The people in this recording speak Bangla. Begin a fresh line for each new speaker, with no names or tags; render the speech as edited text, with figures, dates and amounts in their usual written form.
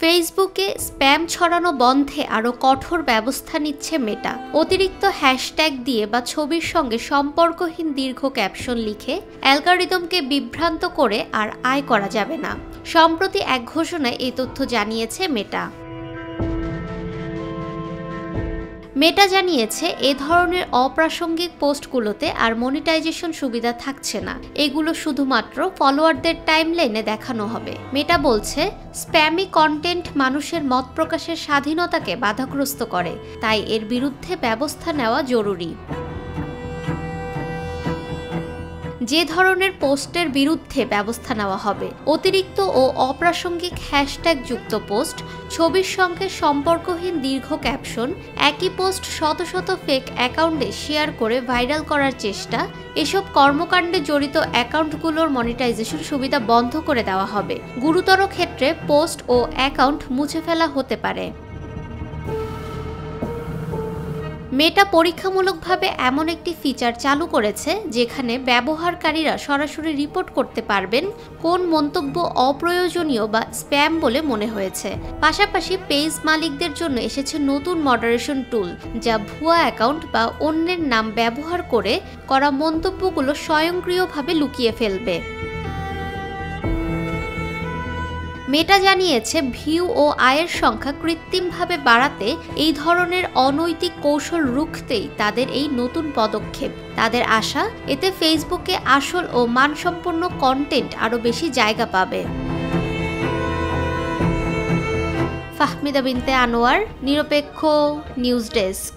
ফেসবুকে স্প্যাম ছড়ানো বন্ধে আরও কঠোর ব্যবস্থা নিচ্ছে মেটা। অতিরিক্ত হ্যাশট্যাগ দিয়ে বা ছবির সঙ্গে সম্পর্কহীন দীর্ঘ ক্যাপশন লিখে অ্যালগরিদমকে বিভ্রান্ত করে আর আয় করা যাবে না। সম্প্রতি এক ঘোষণায় এই তথ্য জানিয়েছে মেটা। মেটা জানিয়েছে এ ধরনের অপ্রাসঙ্গিক পোস্টগুলোতে আর মনিটাইজেশন সুবিধা থাকছে না। এগুলো শুধুমাত্র ফলোয়ারদের টাইমলাইনে দেখানো হবে। মেটা বলছে, স্প্যামি কন্টেন্ট মানুষের মত প্রকাশের স্বাধীনতাকে বাধাগ্রস্ত করে, তাই এর বিরুদ্ধে ব্যবস্থা নেওয়া জরুরি। যে ধরনের পোস্টের বিরুদ্ধে ব্যবস্থা নেওয়া হবে: অতিরিক্ত ও অপ্রাসঙ্গিক হ্যাশট্যাগ যুক্ত পোস্ট, ছবির সঙ্গে সম্পর্কহীন দীর্ঘ ক্যাপশন, একই পোস্ট শত শত ফেক অ্যাকাউন্টে শেয়ার করে ভাইরাল করার চেষ্টা, এসব কর্মকাণ্ডে জড়িত অ্যাকাউন্টগুলোর মনিটাইজেশন সুবিধা বন্ধ করে দেওয়া হবে। গুরুতর ক্ষেত্রে পোস্ট ও অ্যাকাউন্ট মুছে ফেলা হতে পারে। মেটা পরীক্ষামূলকভাবে এমন একটি ফিচার চালু করেছে যেখানে ব্যবহারকারীরা সরাসরি রিপোর্ট করতে পারবেন কোন মন্তব্য অপ্রয়োজনীয় বা স্প্যাম বলে মনে হয়েছে। পাশাপাশি পেজ মালিকদের জন্য এসেছে নতুন মডারেশন টুল, যা ভুয়া অ্যাকাউন্ট বা অন্যের নাম ব্যবহার করে করা মন্তব্যগুলো স্বয়ংক্রিয়ভাবে লুকিয়ে ফেলবে। মেটা জানিয়েছে, ভিউ ও আয়ের সংখ্যা কৃত্রিমভাবে বাড়াতে এই ধরনের অনৈতিক কৌশল রুখতেই তাদের এই নতুন পদক্ষেপ। তাদের আশা, এতে ফেসবুকে আসল ও মানসম্পন্ন কন্টেন্ট আরও বেশি জায়গা পাবে। ফাহমিদা বিনতে আনোয়ার, নিরপেক্ষ নিউজ ডেস্ক।